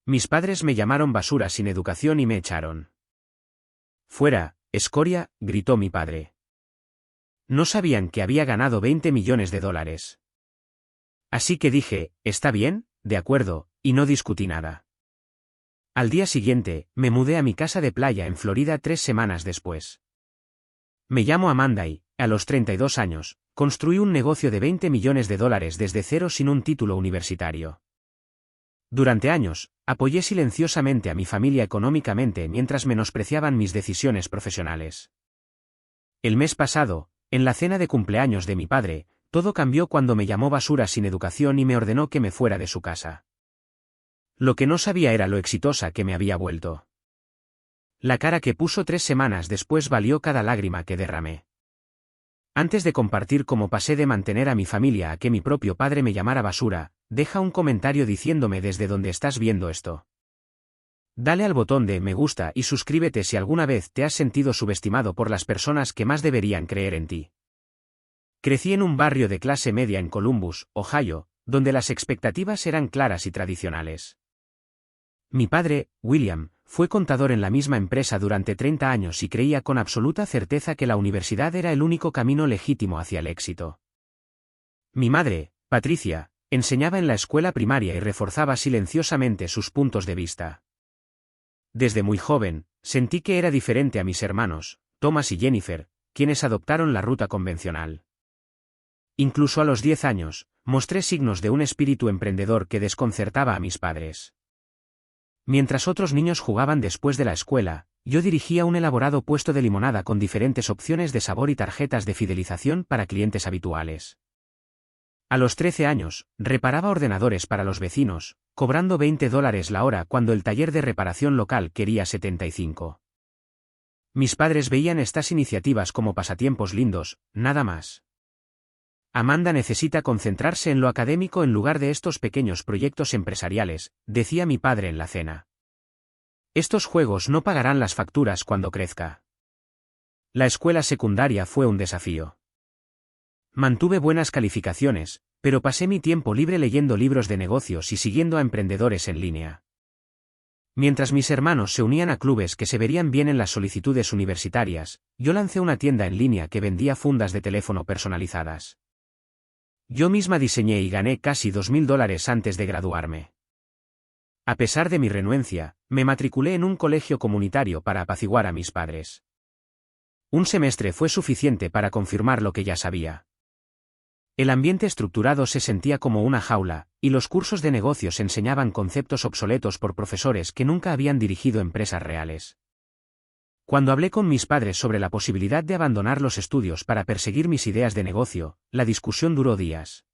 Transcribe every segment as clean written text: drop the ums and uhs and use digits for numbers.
Mis padres me llamaron basura sin educación y me echaron. Fuera, escoria, gritó mi padre. No sabían que había ganado 20 millones de dólares. Así que dije, está bien, de acuerdo, y no discutí nada. Al día siguiente, me mudé a mi casa de playa en Florida 3 semanas después. Me llamo Amanda y, a los 32 años, construí un negocio de 20 millones de dólares desde cero sin un título universitario. Durante años, apoyé silenciosamente a mi familia económicamente mientras menospreciaban mis decisiones profesionales. El mes pasado, en la cena de cumpleaños de mi padre, todo cambió cuando me llamó basura sin educación y me ordenó que me fuera de su casa. Lo que no sabía era lo exitosa que me había vuelto. La cara que puso 3 semanas después valió cada lágrima que derramé. Antes de compartir cómo pasé de mantener a mi familia a que mi propio padre me llamara basura, deja un comentario diciéndome desde dónde estás viendo esto. Dale al botón de me gusta y suscríbete si alguna vez te has sentido subestimado por las personas que más deberían creer en ti. Crecí en un barrio de clase media en Columbus, Ohio, donde las expectativas eran claras y tradicionales. Mi padre, William, fue contador en la misma empresa durante 30 años y creía con absoluta certeza que la universidad era el único camino legítimo hacia el éxito. Mi madre, Patricia, enseñaba en la escuela primaria y reforzaba silenciosamente sus puntos de vista. Desde muy joven, sentí que era diferente a mis hermanos, Thomas y Jennifer, quienes adoptaron la ruta convencional. Incluso a los 10 años, mostré signos de un espíritu emprendedor que desconcertaba a mis padres. Mientras otros niños jugaban después de la escuela, yo dirigía un elaborado puesto de limonada con diferentes opciones de sabor y tarjetas de fidelización para clientes habituales. A los 13 años, reparaba ordenadores para los vecinos, cobrando $20 la hora cuando el taller de reparación local quería 75. Mis padres veían estas iniciativas como pasatiempos lindos, nada más. Amanda necesita concentrarse en lo académico en lugar de estos pequeños proyectos empresariales, decía mi padre en la cena. Estos juegos no pagarán las facturas cuando crezca. La escuela secundaria fue un desafío. Mantuve buenas calificaciones, pero pasé mi tiempo libre leyendo libros de negocios y siguiendo a emprendedores en línea. Mientras mis hermanos se unían a clubes que se verían bien en las solicitudes universitarias, yo lancé una tienda en línea que vendía fundas de teléfono personalizadas. Yo misma diseñé y gané casi $2,000 antes de graduarme. A pesar de mi renuencia, me matriculé en un colegio comunitario para apaciguar a mis padres. Un semestre fue suficiente para confirmar lo que ya sabía. El ambiente estructurado se sentía como una jaula, y los cursos de negocios enseñaban conceptos obsoletos por profesores que nunca habían dirigido empresas reales. Cuando hablé con mis padres sobre la posibilidad de abandonar los estudios para perseguir mis ideas de negocio, la discusión duró días.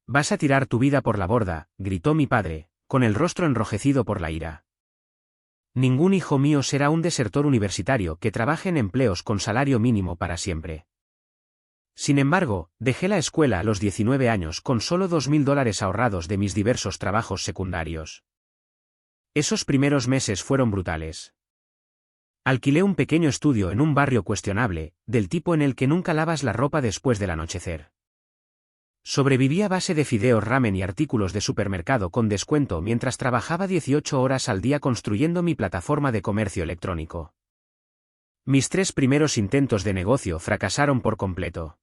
«Vas a tirar tu vida por la borda», gritó mi padre, con el rostro enrojecido por la ira. «Ningún hijo mío será un desertor universitario que trabaje en empleos con salario mínimo para siempre». Sin embargo, dejé la escuela a los 19 años con solo $2,000 ahorrados de mis diversos trabajos secundarios. Esos primeros meses fueron brutales. Alquilé un pequeño estudio en un barrio cuestionable, del tipo en el que nunca lavas la ropa después del anochecer. Sobreviví a base de fideos ramen y artículos de supermercado con descuento mientras trabajaba 18 horas al día construyendo mi plataforma de comercio electrónico. Mis 3 primeros intentos de negocio fracasaron por completo.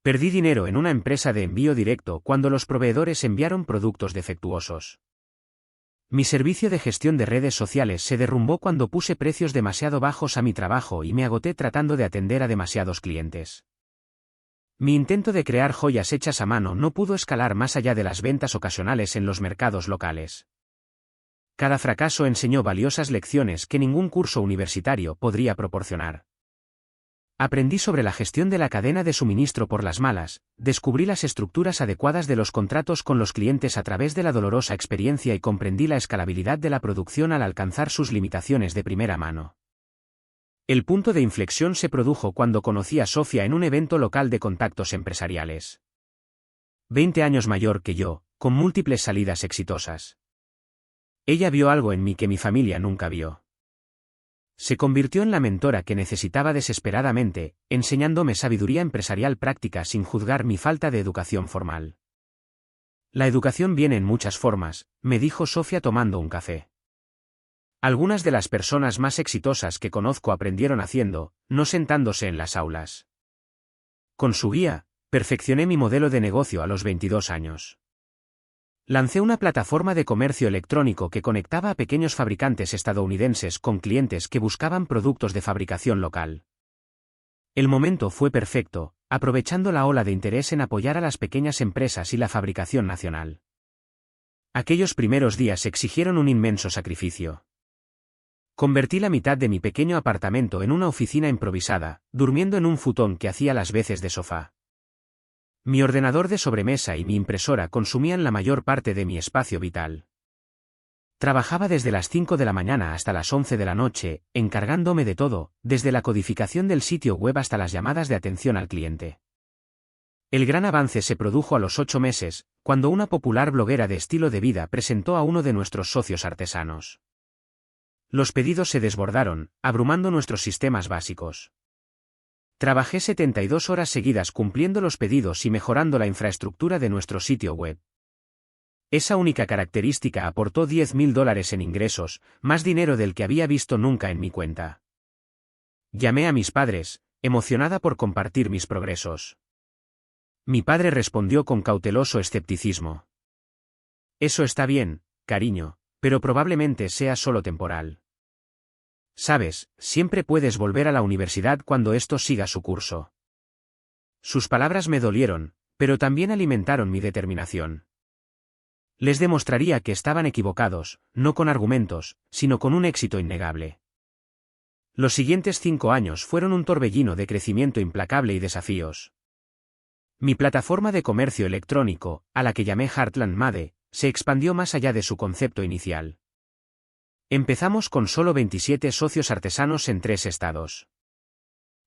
Perdí dinero en una empresa de envío directo cuando los proveedores enviaron productos defectuosos. Mi servicio de gestión de redes sociales se derrumbó cuando puse precios demasiado bajos a mi trabajo y me agoté tratando de atender a demasiados clientes. Mi intento de crear joyas hechas a mano no pudo escalar más allá de las ventas ocasionales en los mercados locales. Cada fracaso enseñó valiosas lecciones que ningún curso universitario podría proporcionar. Aprendí sobre la gestión de la cadena de suministro por las malas, descubrí las estructuras adecuadas de los contratos con los clientes a través de la dolorosa experiencia y comprendí la escalabilidad de la producción al alcanzar sus limitaciones de primera mano. El punto de inflexión se produjo cuando conocí a Sofía en un evento local de contactos empresariales. 20 años mayor que yo, con múltiples salidas exitosas. Ella vio algo en mí que mi familia nunca vio. Se convirtió en la mentora que necesitaba desesperadamente, enseñándome sabiduría empresarial práctica sin juzgar mi falta de educación formal. La educación viene en muchas formas, me dijo Sofía tomando un café. Algunas de las personas más exitosas que conozco aprendieron haciendo, no sentándose en las aulas. Con su guía, perfeccioné mi modelo de negocio a los 22 años. Lancé una plataforma de comercio electrónico que conectaba a pequeños fabricantes estadounidenses con clientes que buscaban productos de fabricación local. El momento fue perfecto, aprovechando la ola de interés en apoyar a las pequeñas empresas y la fabricación nacional. Aquellos primeros días exigieron un inmenso sacrificio. Convertí la mitad de mi pequeño apartamento en una oficina improvisada, durmiendo en un futón que hacía las veces de sofá. Mi ordenador de sobremesa y mi impresora consumían la mayor parte de mi espacio vital. Trabajaba desde las 5 de la mañana hasta las 11 de la noche, encargándome de todo, desde la codificación del sitio web hasta las llamadas de atención al cliente. El gran avance se produjo a los 8 meses, cuando una popular bloguera de estilo de vida presentó a uno de nuestros socios artesanos. Los pedidos se desbordaron, abrumando nuestros sistemas básicos. Trabajé 72 horas seguidas cumpliendo los pedidos y mejorando la infraestructura de nuestro sitio web. Esa única característica aportó $10,000 en ingresos, más dinero del que había visto nunca en mi cuenta. Llamé a mis padres, emocionada por compartir mis progresos. Mi padre respondió con cauteloso escepticismo. Eso está bien, cariño, pero probablemente sea solo temporal. Sabes, siempre puedes volver a la universidad cuando esto siga su curso. Sus palabras me dolieron, pero también alimentaron mi determinación. Les demostraría que estaban equivocados, no con argumentos, sino con un éxito innegable. Los siguientes 5 años fueron un torbellino de crecimiento implacable y desafíos. Mi plataforma de comercio electrónico, a la que llamé Heartland Made, se expandió más allá de su concepto inicial. Empezamos con solo 27 socios artesanos en 3 estados.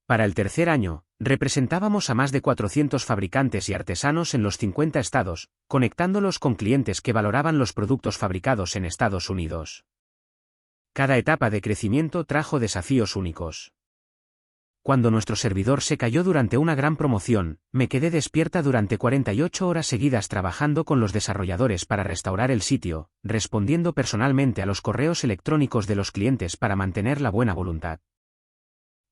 Para el tercer año, representábamos a más de 400 fabricantes y artesanos en los 50 estados, conectándolos con clientes que valoraban los productos fabricados en Estados Unidos. Cada etapa de crecimiento trajo desafíos únicos. Cuando nuestro servidor se cayó durante una gran promoción, me quedé despierta durante 48 horas seguidas trabajando con los desarrolladores para restaurar el sitio, respondiendo personalmente a los correos electrónicos de los clientes para mantener la buena voluntad.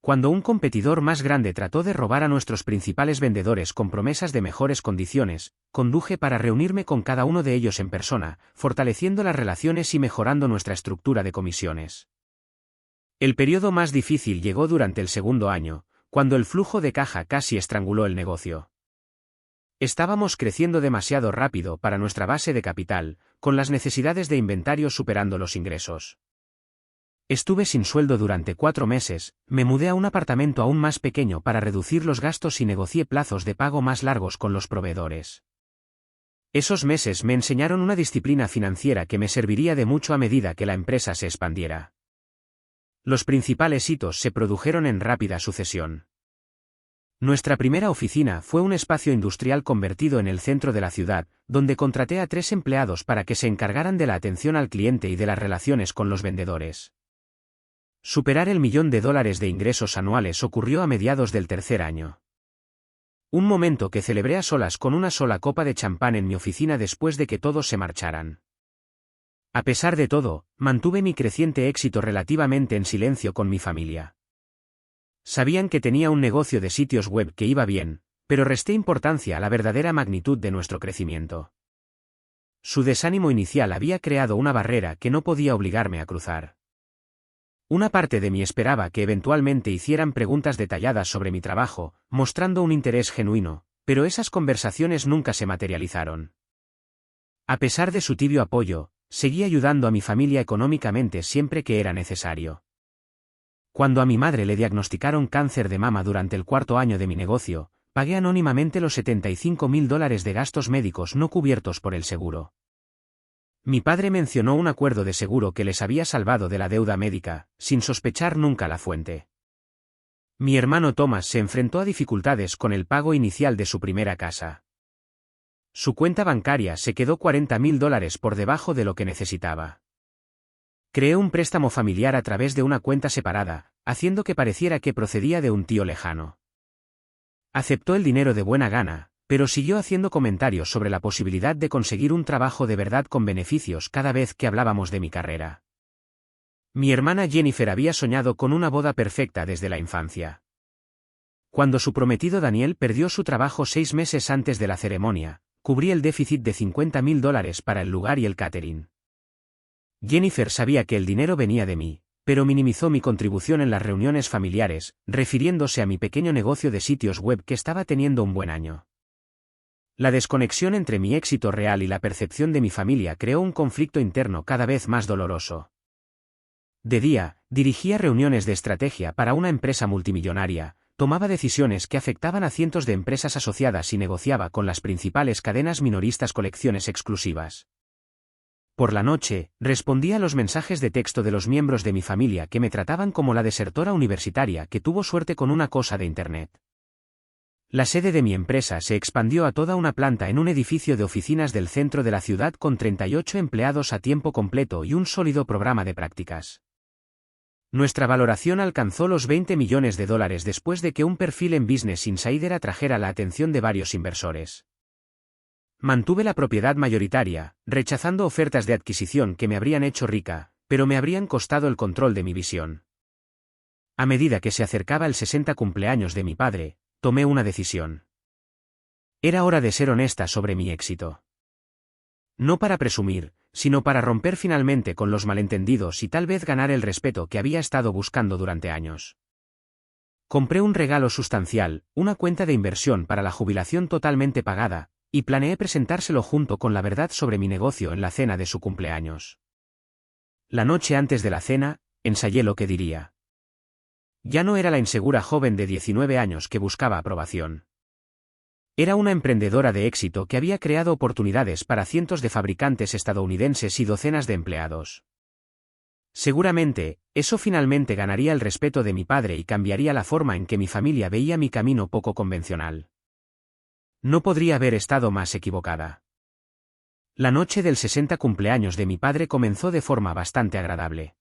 Cuando un competidor más grande trató de robar a nuestros principales vendedores con promesas de mejores condiciones, conduje para reunirme con cada uno de ellos en persona, fortaleciendo las relaciones y mejorando nuestra estructura de comisiones. El periodo más difícil llegó durante el segundo año, cuando el flujo de caja casi estranguló el negocio. Estábamos creciendo demasiado rápido para nuestra base de capital, con las necesidades de inventario superando los ingresos. Estuve sin sueldo durante 4 meses, me mudé a un apartamento aún más pequeño para reducir los gastos y negocié plazos de pago más largos con los proveedores. Esos meses me enseñaron una disciplina financiera que me serviría de mucho a medida que la empresa se expandiera. Los principales hitos se produjeron en rápida sucesión. Nuestra primera oficina fue un espacio industrial convertido en el centro de la ciudad, donde contraté a 3 empleados para que se encargaran de la atención al cliente y de las relaciones con los vendedores. Superar el $1.000.000 de ingresos anuales ocurrió a mediados del tercer año. Un momento que celebré a solas con una sola copa de champán en mi oficina después de que todos se marcharan. A pesar de todo, mantuve mi creciente éxito relativamente en silencio con mi familia. Sabían que tenía un negocio de sitios web que iba bien, pero resté importancia a la verdadera magnitud de nuestro crecimiento. Su desánimo inicial había creado una barrera que no podía obligarme a cruzar. Una parte de mí esperaba que eventualmente hicieran preguntas detalladas sobre mi trabajo, mostrando un interés genuino, pero esas conversaciones nunca se materializaron. A pesar de su tibio apoyo, seguí ayudando a mi familia económicamente siempre que era necesario. Cuando a mi madre le diagnosticaron cáncer de mama durante el 4.º año de mi negocio, pagué anónimamente los $75.000 de gastos médicos no cubiertos por el seguro. Mi padre mencionó un acuerdo de seguro que les había salvado de la deuda médica, sin sospechar nunca la fuente. Mi hermano Thomas se enfrentó a dificultades con el pago inicial de su primera casa. Su cuenta bancaria se quedó $40.000 por debajo de lo que necesitaba. Creé un préstamo familiar a través de una cuenta separada, haciendo que pareciera que procedía de un tío lejano. Aceptó el dinero de buena gana, pero siguió haciendo comentarios sobre la posibilidad de conseguir un trabajo de verdad con beneficios cada vez que hablábamos de mi carrera. Mi hermana Jennifer había soñado con una boda perfecta desde la infancia. Cuando su prometido Daniel perdió su trabajo 6 meses antes de la ceremonia, cubrí el déficit de $50.000 para el lugar y el catering. Jennifer sabía que el dinero venía de mí, pero minimizó mi contribución en las reuniones familiares, refiriéndose a mi pequeño negocio de sitios web que estaba teniendo un buen año. La desconexión entre mi éxito real y la percepción de mi familia creó un conflicto interno cada vez más doloroso. De día, dirigía reuniones de estrategia para una empresa multimillonaria, tomaba decisiones que afectaban a cientos de empresas asociadas y negociaba con las principales cadenas minoristas colecciones exclusivas. Por la noche, respondía a los mensajes de texto de los miembros de mi familia que me trataban como la desertora universitaria que tuvo suerte con una cosa de Internet. La sede de mi empresa se expandió a toda una planta en un edificio de oficinas del centro de la ciudad con 38 empleados a tiempo completo y un sólido programa de prácticas. Nuestra valoración alcanzó los $20 millones después de que un perfil en Business Insider atrajera la atención de varios inversores. Mantuve la propiedad mayoritaria, rechazando ofertas de adquisición que me habrían hecho rica, pero me habrían costado el control de mi visión. A medida que se acercaba el 60 cumpleaños de mi padre, tomé una decisión. Era hora de ser honesta sobre mi éxito. No para presumir, sino para romper finalmente con los malentendidos y tal vez ganar el respeto que había estado buscando durante años. Compré un regalo sustancial, una cuenta de inversión para la jubilación totalmente pagada, y planeé presentárselo junto con la verdad sobre mi negocio en la cena de su cumpleaños. La noche antes de la cena, ensayé lo que diría. Ya no era la insegura joven de 19 años que buscaba aprobación. Era una emprendedora de éxito que había creado oportunidades para cientos de fabricantes estadounidenses y docenas de empleados. Seguramente, eso finalmente ganaría el respeto de mi padre y cambiaría la forma en que mi familia veía mi camino poco convencional. No podría haber estado más equivocada. La noche del 60 cumpleaños de mi padre comenzó de forma bastante agradable.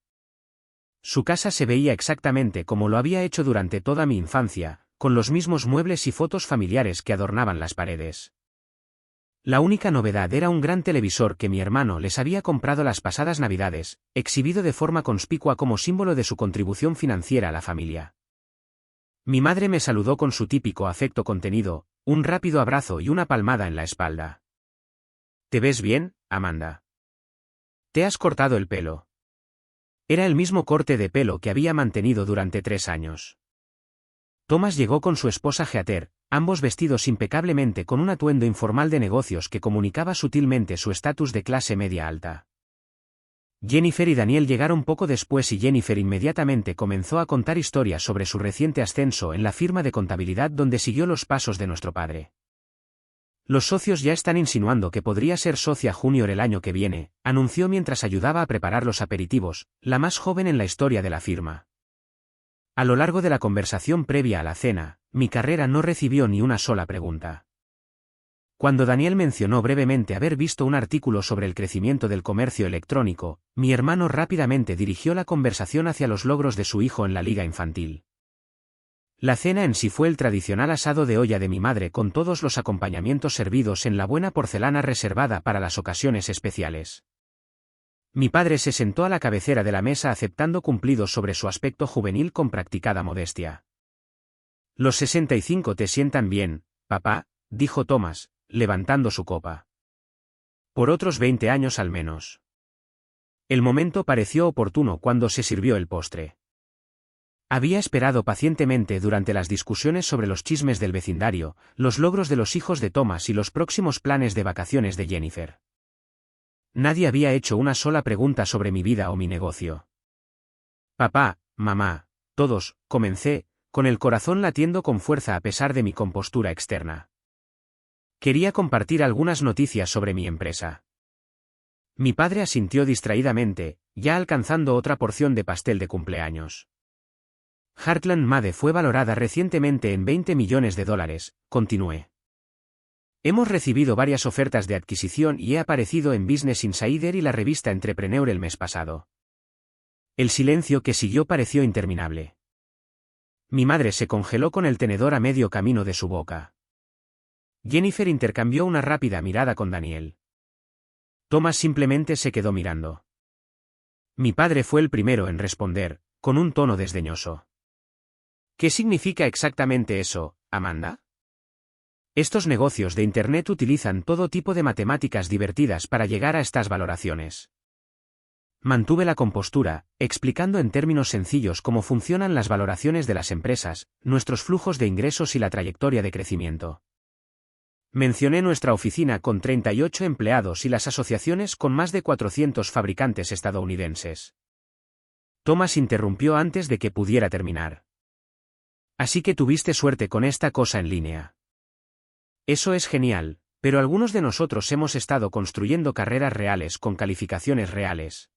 Su casa se veía exactamente como lo había hecho durante toda mi infancia, con los mismos muebles y fotos familiares que adornaban las paredes. La única novedad era un gran televisor que mi hermano les había comprado las pasadas Navidades, exhibido de forma conspicua como símbolo de su contribución financiera a la familia. Mi madre me saludó con su típico afecto contenido, un rápido abrazo y una palmada en la espalda. ¿Te ves bien, Amanda? ¿Te has cortado el pelo? Era el mismo corte de pelo que había mantenido durante 3 años. Thomas llegó con su esposa Heather, ambos vestidos impecablemente con un atuendo informal de negocios que comunicaba sutilmente su estatus de clase media alta. Jennifer y Daniel llegaron poco después y Jennifer inmediatamente comenzó a contar historias sobre su reciente ascenso en la firma de contabilidad donde siguió los pasos de nuestro padre. Los socios ya están insinuando que podría ser socia junior el año que viene, anunció mientras ayudaba a preparar los aperitivos, la más joven en la historia de la firma. A lo largo de la conversación previa a la cena, mi carrera no recibió ni una sola pregunta. Cuando Daniel mencionó brevemente haber visto un artículo sobre el crecimiento del comercio electrónico, mi hermano rápidamente dirigió la conversación hacia los logros de su hijo en la liga infantil. La cena en sí fue el tradicional asado de olla de mi madre con todos los acompañamientos servidos en la buena porcelana reservada para las ocasiones especiales. Mi padre se sentó a la cabecera de la mesa aceptando cumplidos sobre su aspecto juvenil con practicada modestia. Los 65 te sientan bien, papá, dijo Thomas, levantando su copa. Por otros 20 años al menos. El momento pareció oportuno cuando se sirvió el postre. Había esperado pacientemente durante las discusiones sobre los chismes del vecindario, los logros de los hijos de Thomas y los próximos planes de vacaciones de Jennifer. Nadie había hecho una sola pregunta sobre mi vida o mi negocio. Papá, mamá, todos, comencé, con el corazón latiendo con fuerza a pesar de mi compostura externa. Quería compartir algunas noticias sobre mi empresa. Mi padre asintió distraídamente, ya alcanzando otra porción de pastel de cumpleaños. Heartland Made fue valorada recientemente en $20 millones, continué. Hemos recibido varias ofertas de adquisición y he aparecido en Business Insider y la revista Entrepreneur el mes pasado. El silencio que siguió pareció interminable. Mi madre se congeló con el tenedor a medio camino de su boca. Jennifer intercambió una rápida mirada con Daniel. Thomas simplemente se quedó mirando. Mi padre fue el primero en responder, con un tono desdeñoso. ¿Qué significa exactamente eso, Amanda? Estos negocios de Internet utilizan todo tipo de matemáticas divertidas para llegar a estas valoraciones. Mantuve la compostura, explicando en términos sencillos cómo funcionan las valoraciones de las empresas, nuestros flujos de ingresos y la trayectoria de crecimiento. Mencioné nuestra oficina con 38 empleados y las asociaciones con más de 400 fabricantes estadounidenses. Thomas interrumpió antes de que pudiera terminar. Así que tuviste suerte con esta cosa en línea. Eso es genial, pero algunos de nosotros hemos estado construyendo carreras reales con calificaciones reales.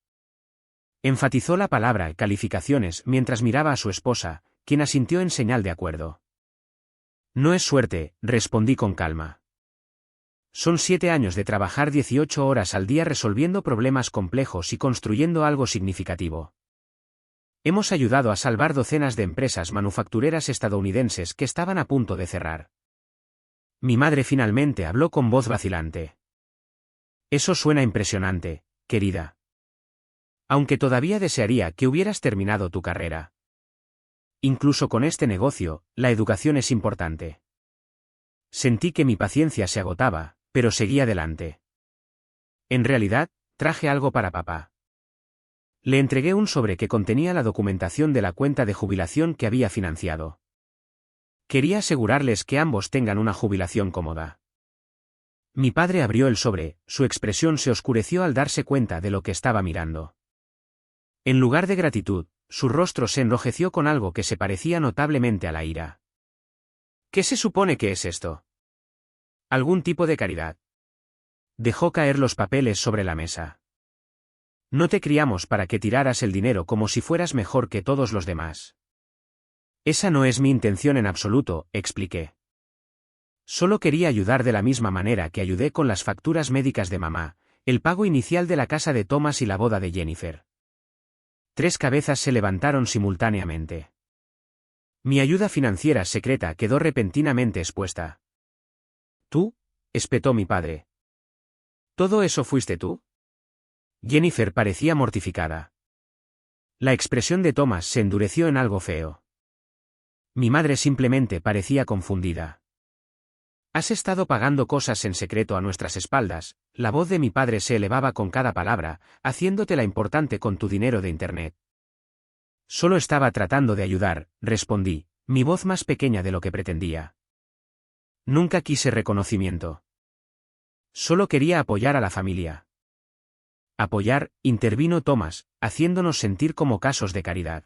Enfatizó la palabra calificaciones mientras miraba a su esposa, quien asintió en señal de acuerdo. No es suerte, respondí con calma. Son 7 años de trabajar 18 horas al día resolviendo problemas complejos y construyendo algo significativo. Hemos ayudado a salvar docenas de empresas manufactureras estadounidenses que estaban a punto de cerrar. Mi madre finalmente habló con voz vacilante. Eso suena impresionante, querida. Aunque todavía desearía que hubieras terminado tu carrera. Incluso con este negocio, la educación es importante. Sentí que mi paciencia se agotaba, pero seguí adelante. En realidad, traje algo para papá. Le entregué un sobre que contenía la documentación de la cuenta de jubilación que había financiado. Quería asegurarles que ambos tengan una jubilación cómoda. Mi padre abrió el sobre, su expresión se oscureció al darse cuenta de lo que estaba mirando. En lugar de gratitud, su rostro se enrojeció con algo que se parecía notablemente a la ira. ¿Qué se supone que es esto? ¿Algún tipo de caridad? Dejó caer los papeles sobre la mesa. No te criamos para que tiraras el dinero como si fueras mejor que todos los demás. Esa no es mi intención en absoluto, expliqué. Solo quería ayudar de la misma manera que ayudé con las facturas médicas de mamá, el pago inicial de la casa de Thomas y la boda de Jennifer. 3 cabezas se levantaron simultáneamente. Mi ayuda financiera secreta quedó repentinamente expuesta. ¿Tú? Espetó mi padre. ¿Todo eso fuiste tú? Jennifer parecía mortificada. La expresión de Thomas se endureció en algo feo. Mi madre simplemente parecía confundida. Has estado pagando cosas en secreto a nuestras espaldas, la voz de mi padre se elevaba con cada palabra, haciéndotela importante con tu dinero de Internet. Solo estaba tratando de ayudar, respondí, mi voz más pequeña de lo que pretendía. Nunca quise reconocimiento. Solo quería apoyar a la familia. Apoyar, intervino Thomas, haciéndonos sentir como casos de caridad.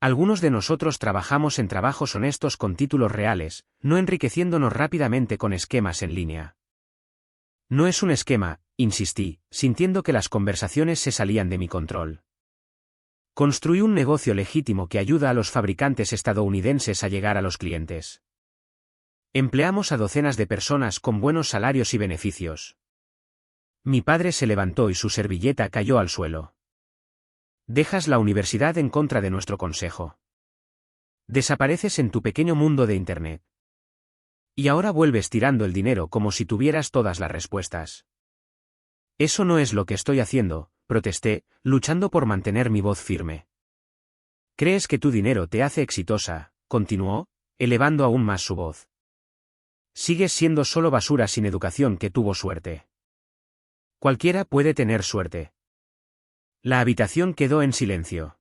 Algunos de nosotros trabajamos en trabajos honestos con títulos reales, no enriqueciéndonos rápidamente con esquemas en línea. No es un esquema, insistí, sintiendo que las conversaciones se salían de mi control. Construí un negocio legítimo que ayuda a los fabricantes estadounidenses a llegar a los clientes. Empleamos a docenas de personas con buenos salarios y beneficios. Mi padre se levantó y su servilleta cayó al suelo. Dejas la universidad en contra de nuestro consejo. Desapareces en tu pequeño mundo de Internet. Y ahora vuelves tirando el dinero como si tuvieras todas las respuestas. Eso no es lo que estoy haciendo, protesté, luchando por mantener mi voz firme. ¿Crees que tu dinero te hace exitosa?, continuó, elevando aún más su voz. Sigues siendo solo basura sin educación que tuvo suerte. Cualquiera puede tener suerte. La habitación quedó en silencio.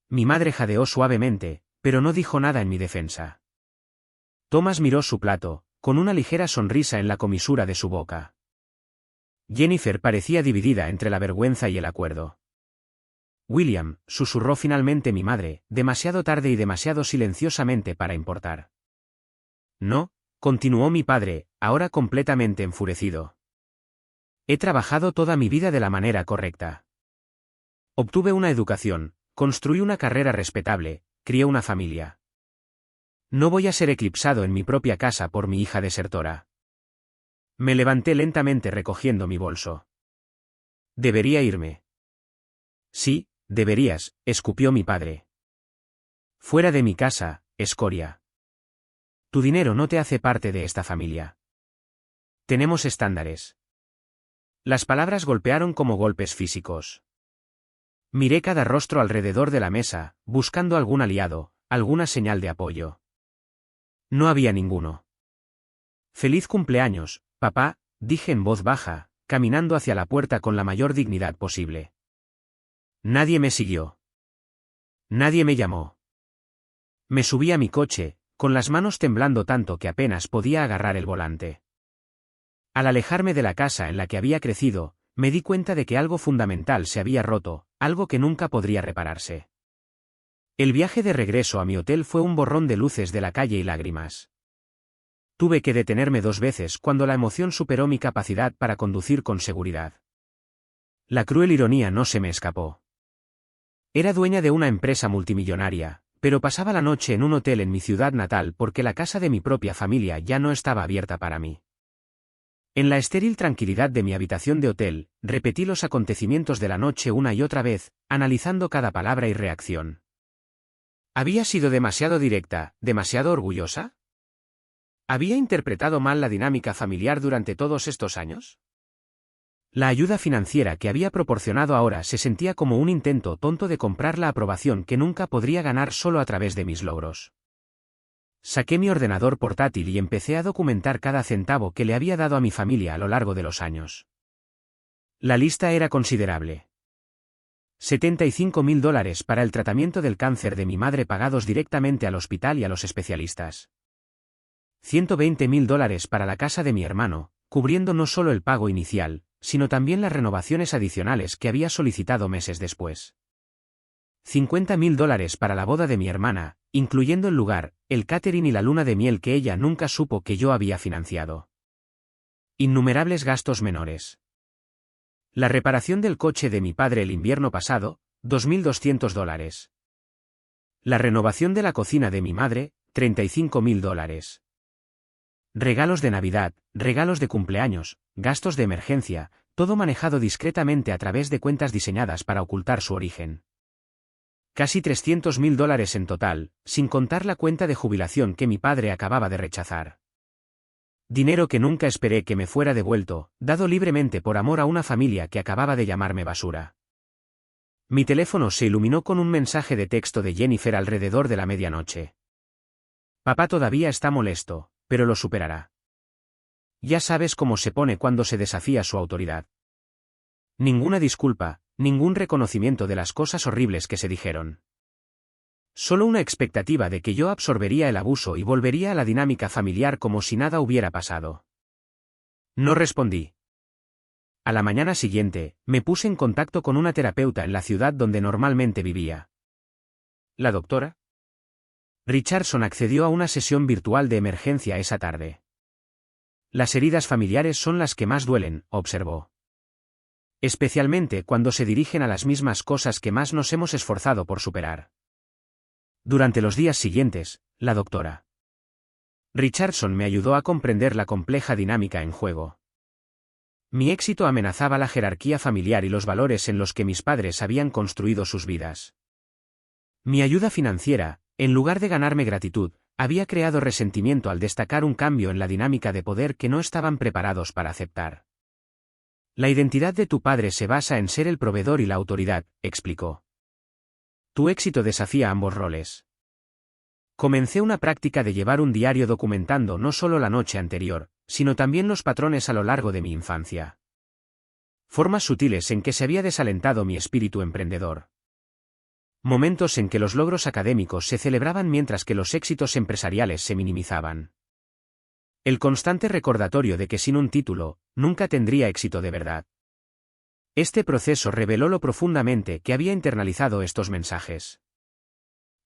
Mi madre jadeó suavemente, pero no dijo nada en mi defensa. Thomas miró su plato, con una ligera sonrisa en la comisura de su boca. Jennifer parecía dividida entre la vergüenza y el acuerdo. William, susurró finalmente mi madre, demasiado tarde y demasiado silenciosamente para importar. No, continuó mi padre, ahora completamente enfurecido. He trabajado toda mi vida de la manera correcta. Obtuve una educación, construí una carrera respetable, crié una familia. No voy a ser eclipsado en mi propia casa por mi hija desertora. Me levanté lentamente recogiendo mi bolso. ¿Debería irme? Sí, deberías, escupió mi padre. Fuera de mi casa, escoria. Tu dinero no te hace parte de esta familia. Tenemos estándares. Las palabras golpearon como golpes físicos. Miré cada rostro alrededor de la mesa, buscando algún aliado, alguna señal de apoyo. No había ninguno. Feliz cumpleaños, papá, dije en voz baja, caminando hacia la puerta con la mayor dignidad posible. Nadie me siguió. Nadie me llamó. Me subí a mi coche, con las manos temblando tanto que apenas podía agarrar el volante. Al alejarme de la casa en la que había crecido, me di cuenta de que algo fundamental se había roto, algo que nunca podría repararse. El viaje de regreso a mi hotel fue un borrón de luces de la calle y lágrimas. Tuve que detenerme 2 veces cuando la emoción superó mi capacidad para conducir con seguridad. La cruel ironía no se me escapó. Era dueña de una empresa multimillonaria, pero pasaba la noche en un hotel en mi ciudad natal porque la casa de mi propia familia ya no estaba abierta para mí. En la estéril tranquilidad de mi habitación de hotel, repetí los acontecimientos de la noche una y otra vez, analizando cada palabra y reacción. ¿Había sido demasiado directa, demasiado orgullosa? ¿Había interpretado mal la dinámica familiar durante todos estos años? La ayuda financiera que había proporcionado ahora se sentía como un intento tonto de comprar la aprobación que nunca podría ganar solo a través de mis logros. Saqué mi ordenador portátil y empecé a documentar cada centavo que le había dado a mi familia a lo largo de los años. La lista era considerable. $75.000 para el tratamiento del cáncer de mi madre pagados directamente al hospital y a los especialistas. $120.000 para la casa de mi hermano, cubriendo no solo el pago inicial, sino también las renovaciones adicionales que había solicitado meses después. $50.000 para la boda de mi hermana, incluyendo el lugar, el catering y la luna de miel que ella nunca supo que yo había financiado. Innumerables gastos menores. La reparación del coche de mi padre el invierno pasado, $2.200. La renovación de la cocina de mi madre, $35.000. Regalos de Navidad, regalos de cumpleaños, gastos de emergencia, todo manejado discretamente a través de cuentas diseñadas para ocultar su origen. Casi $300.000 en total, sin contar la cuenta de jubilación que mi padre acababa de rechazar. Dinero que nunca esperé que me fuera devuelto, dado libremente por amor a una familia que acababa de llamarme basura. Mi teléfono se iluminó con un mensaje de texto de Jennifer alrededor de la medianoche. Papá todavía está molesto, pero lo superará. Ya sabes cómo se pone cuando se desafía su autoridad. Ninguna disculpa, ningún reconocimiento de las cosas horribles que se dijeron. Solo una expectativa de que yo absorbería el abuso y volvería a la dinámica familiar como si nada hubiera pasado. No respondí. A la mañana siguiente, me puse en contacto con una terapeuta en la ciudad donde normalmente vivía. ¿La doctora? Richardson accedió a una sesión virtual de emergencia esa tarde. Las heridas familiares son las que más duelen, observó. Especialmente cuando se dirigen a las mismas cosas que más nos hemos esforzado por superar. Durante los días siguientes, la doctora Richardson me ayudó a comprender la compleja dinámica en juego. Mi éxito amenazaba la jerarquía familiar y los valores en los que mis padres habían construido sus vidas. Mi ayuda financiera, en lugar de ganarme gratitud, había creado resentimiento al destacar un cambio en la dinámica de poder que no estaban preparados para aceptar. La identidad de tu padre se basa en ser el proveedor y la autoridad, explicó. Tu éxito desafía ambos roles. Comencé una práctica de llevar un diario documentando no solo la noche anterior, sino también los patrones a lo largo de mi infancia. Formas sutiles en que se había desalentado mi espíritu emprendedor. Momentos en que los logros académicos se celebraban mientras que los éxitos empresariales se minimizaban. El constante recordatorio de que sin un título, nunca tendría éxito de verdad. Este proceso reveló lo profundamente que había internalizado estos mensajes.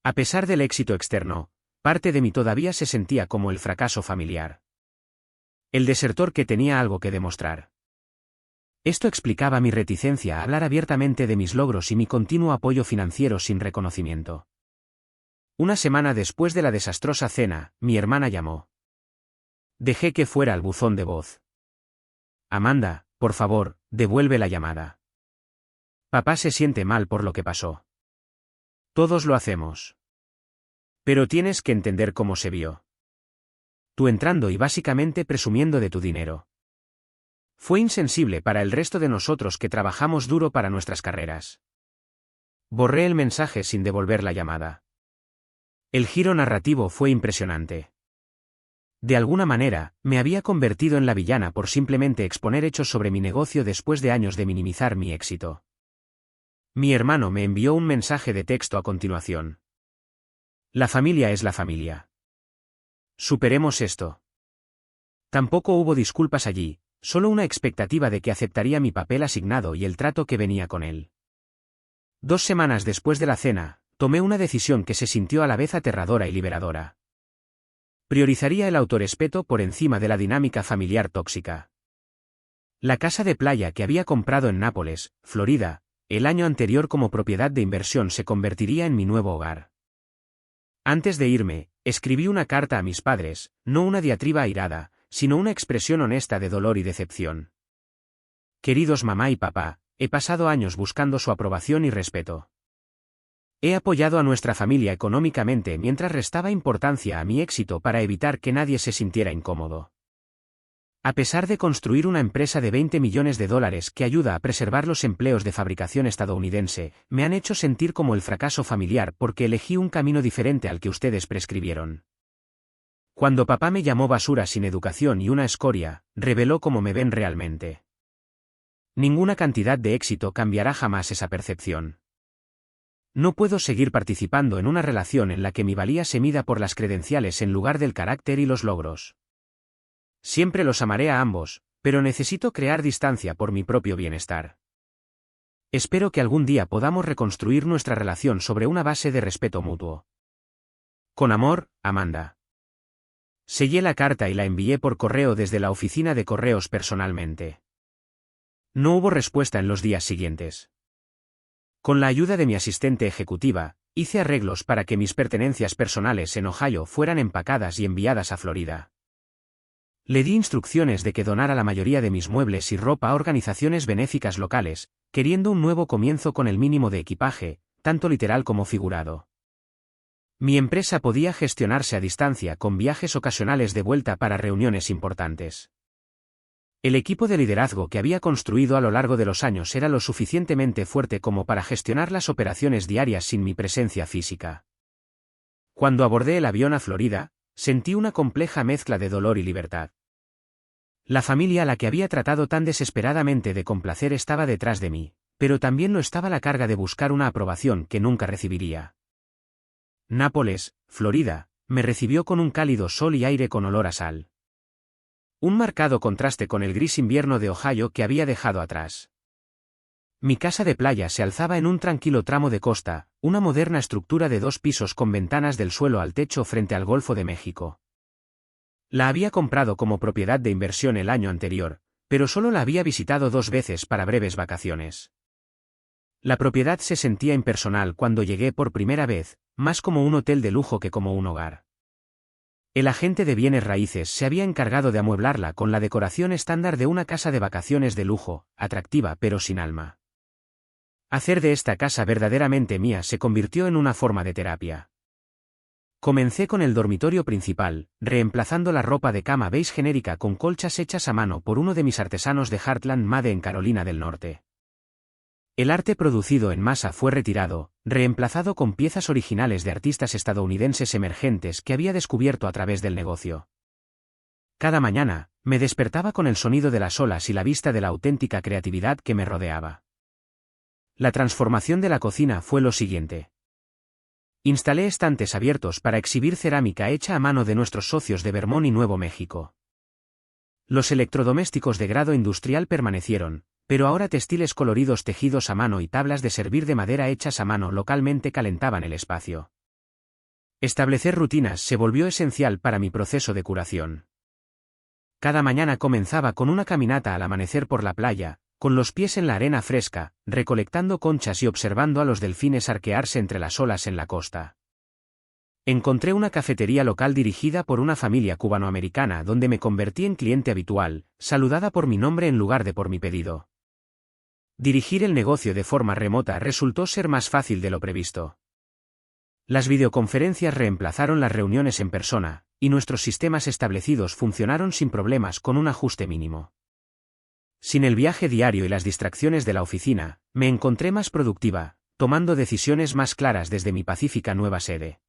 A pesar del éxito externo, parte de mí todavía se sentía como el fracaso familiar. El desertor que tenía algo que demostrar. Esto explicaba mi reticencia a hablar abiertamente de mis logros y mi continuo apoyo financiero sin reconocimiento. Una semana después de la desastrosa cena, mi hermana llamó. Dejé que fuera al buzón de voz. Amanda, por favor, devuelve la llamada. Papá se siente mal por lo que pasó. Todos lo hacemos. Pero tienes que entender cómo se vio. tú entrando y básicamente presumiendo de tu dinero. Fue insensible para el resto de nosotros que trabajamos duro para nuestras carreras. Borré el mensaje sin devolver la llamada. El giro narrativo fue impresionante. De alguna manera, me había convertido en la villana por simplemente exponer hechos sobre mi negocio después de años de minimizar mi éxito. Mi hermano me envió un mensaje de texto a continuación. La familia es la familia. Superemos esto. Tampoco hubo disculpas allí, solo una expectativa de que aceptaría mi papel asignado y el trato que venía con él. 2 semanas después de la cena, tomé una decisión que se sintió a la vez aterradora y liberadora. Priorizaría el autorrespeto por encima de la dinámica familiar tóxica. La casa de playa que había comprado en Nápoles, Florida, el año anterior como propiedad de inversión se convertiría en mi nuevo hogar. Antes de irme, escribí una carta a mis padres, no una diatriba airada, sino una expresión honesta de dolor y decepción. Queridos mamá y papá, he pasado años buscando su aprobación y respeto. He apoyado a nuestra familia económicamente mientras restaba importancia a mi éxito para evitar que nadie se sintiera incómodo. A pesar de construir una empresa de $20 millones que ayuda a preservar los empleos de fabricación estadounidense, me han hecho sentir como el fracaso familiar porque elegí un camino diferente al que ustedes prescribieron. Cuando papá me llamó basura sin educación y una escoria, reveló cómo me ven realmente. Ninguna cantidad de éxito cambiará jamás esa percepción. No puedo seguir participando en una relación en la que mi valía se mida por las credenciales en lugar del carácter y los logros. Siempre los amaré a ambos, pero necesito crear distancia por mi propio bienestar. Espero que algún día podamos reconstruir nuestra relación sobre una base de respeto mutuo. Con amor, Amanda. Sellé la carta y la envié por correo desde la oficina de correos personalmente. No hubo respuesta en los días siguientes. Con la ayuda de mi asistente ejecutiva, hice arreglos para que mis pertenencias personales en Ohio fueran empacadas y enviadas a Florida. Le di instrucciones de que donara la mayoría de mis muebles y ropa a organizaciones benéficas locales, queriendo un nuevo comienzo con el mínimo de equipaje, tanto literal como figurado. Mi empresa podía gestionarse a distancia con viajes ocasionales de vuelta para reuniones importantes. El equipo de liderazgo que había construido a lo largo de los años era lo suficientemente fuerte como para gestionar las operaciones diarias sin mi presencia física. Cuando abordé el avión a Florida, sentí una compleja mezcla de dolor y libertad. La familia a la que había tratado tan desesperadamente de complacer estaba detrás de mí, pero también lo estaba la carga de buscar una aprobación que nunca recibiría. Nápoles, Florida, me recibió con un cálido sol y aire con olor a sal. Un marcado contraste con el gris invierno de Ohio que había dejado atrás. Mi casa de playa se alzaba en un tranquilo tramo de costa, una moderna estructura de 2 pisos con ventanas del suelo al techo frente al Golfo de México. La había comprado como propiedad de inversión el año anterior, pero solo la había visitado 2 veces para breves vacaciones. La propiedad se sentía impersonal cuando llegué por primera vez, más como un hotel de lujo que como un hogar. El agente de bienes raíces se había encargado de amueblarla con la decoración estándar de una casa de vacaciones de lujo, atractiva pero sin alma. Hacer de esta casa verdaderamente mía se convirtió en una forma de terapia. Comencé con el dormitorio principal, reemplazando la ropa de cama beige genérica con colchas hechas a mano por uno de mis artesanos de Heartland Made en Carolina del Norte. El arte producido en masa fue retirado, reemplazado con piezas originales de artistas estadounidenses emergentes que había descubierto a través del negocio. Cada mañana, me despertaba con el sonido de las olas y la vista de la auténtica creatividad que me rodeaba. La transformación de la cocina fue lo siguiente. Instalé estantes abiertos para exhibir cerámica hecha a mano de nuestros socios de Vermont y Nuevo México. Los electrodomésticos de grado industrial permanecieron, pero ahora textiles coloridos tejidos a mano y tablas de servir de madera hechas a mano localmente calentaban el espacio. Establecer rutinas se volvió esencial para mi proceso de curación. Cada mañana comenzaba con una caminata al amanecer por la playa, con los pies en la arena fresca, recolectando conchas y observando a los delfines arquearse entre las olas en la costa. Encontré una cafetería local dirigida por una familia cubanoamericana donde me convertí en cliente habitual, saludada por mi nombre en lugar de por mi pedido. Dirigir el negocio de forma remota resultó ser más fácil de lo previsto. Las videoconferencias reemplazaron las reuniones en persona, y nuestros sistemas establecidos funcionaron sin problemas con un ajuste mínimo. Sin el viaje diario y las distracciones de la oficina, me encontré más productiva, tomando decisiones más claras desde mi pacífica nueva sede.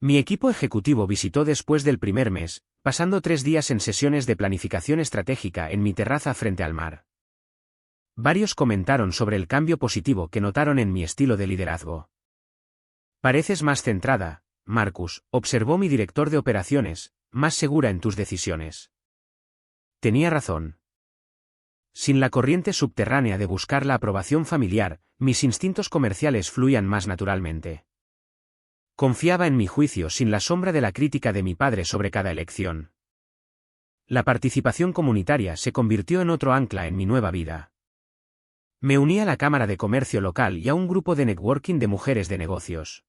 Mi equipo ejecutivo visitó después del primer mes, pasando 3 días en sesiones de planificación estratégica en mi terraza frente al mar. Varios comentaron sobre el cambio positivo que notaron en mi estilo de liderazgo. Pareces más centrada, Marcus, observó mi director de operaciones, más segura en tus decisiones. Tenía razón. Sin la corriente subterránea de buscar la aprobación familiar, mis instintos comerciales fluían más naturalmente. Confiaba en mi juicio sin la sombra de la crítica de mi padre sobre cada elección. La participación comunitaria se convirtió en otro ancla en mi nueva vida. Me uní a la Cámara de Comercio local y a un grupo de networking de mujeres de negocios.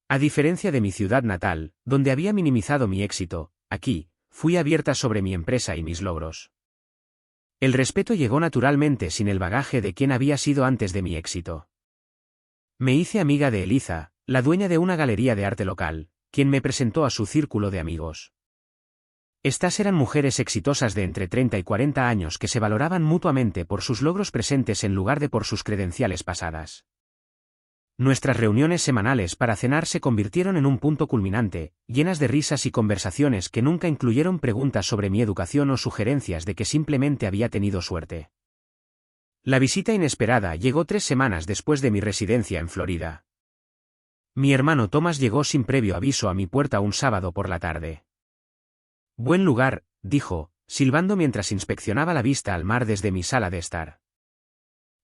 A diferencia de mi ciudad natal, donde había minimizado mi éxito, aquí, fui abierta sobre mi empresa y mis logros. El respeto llegó naturalmente sin el bagaje de quién había sido antes de mi éxito. Me hice amiga de Eliza, la dueña de una galería de arte local, quien me presentó a su círculo de amigos. Estas eran mujeres exitosas de entre 30 y 40 años que se valoraban mutuamente por sus logros presentes en lugar de por sus credenciales pasadas. Nuestras reuniones semanales para cenar se convirtieron en un punto culminante, llenas de risas y conversaciones que nunca incluyeron preguntas sobre mi educación o sugerencias de que simplemente había tenido suerte. La visita inesperada llegó 3 semanas después de mi residencia en Florida. Mi hermano Thomas llegó sin previo aviso a mi puerta un sábado por la tarde. Buen lugar, dijo, silbando mientras inspeccionaba la vista al mar desde mi sala de estar.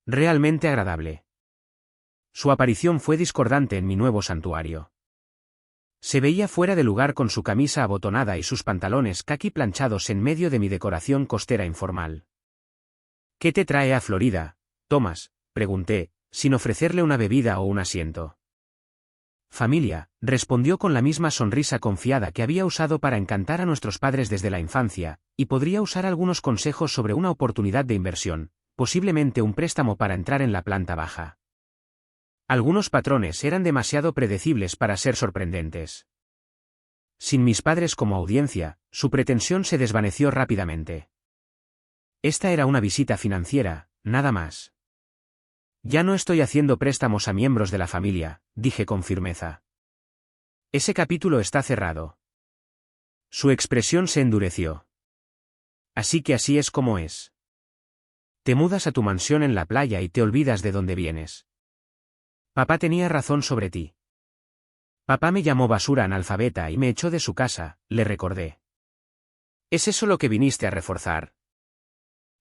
Realmente agradable. Su aparición fue discordante en mi nuevo santuario. Se veía fuera de lugar con su camisa abotonada y sus pantalones caqui planchados en medio de mi decoración costera informal. ¿Qué te trae a Florida, Thomas?, pregunté, sin ofrecerle una bebida o un asiento. Familia, respondió con la misma sonrisa confiada que había usado para encantar a nuestros padres desde la infancia, y podría usar algunos consejos sobre una oportunidad de inversión, posiblemente un préstamo para entrar en la planta baja. Algunos patrones eran demasiado predecibles para ser sorprendentes. Sin mis padres como audiencia, su pretensión se desvaneció rápidamente. Esta era una visita financiera, nada más. Ya no estoy haciendo préstamos a miembros de la familia, dije con firmeza. Ese capítulo está cerrado. Su expresión se endureció. Así que así es como es. Te mudas a tu mansión en la playa y te olvidas de dónde vienes. Papá tenía razón sobre ti. Papá me llamó basura analfabeta y me echó de su casa, le recordé. ¿Es eso lo que viniste a reforzar?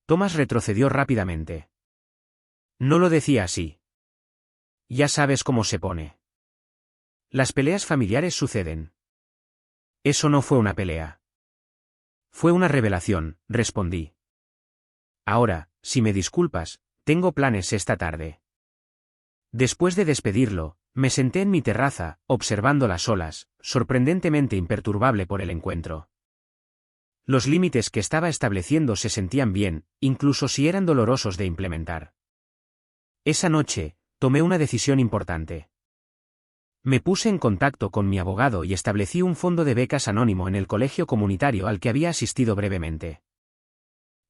Thomas retrocedió rápidamente. No lo decía así. Ya sabes cómo se pone. Las peleas familiares suceden. Eso no fue una pelea. Fue una revelación, respondí. Ahora, si me disculpas, tengo planes esta tarde. Después de despedirlo, me senté en mi terraza, observando las olas, sorprendentemente imperturbable por el encuentro. Los límites que estaba estableciendo se sentían bien, incluso si eran dolorosos de implementar. Esa noche, tomé una decisión importante. Me puse en contacto con mi abogado y establecí un fondo de becas anónimo en el colegio comunitario al que había asistido brevemente.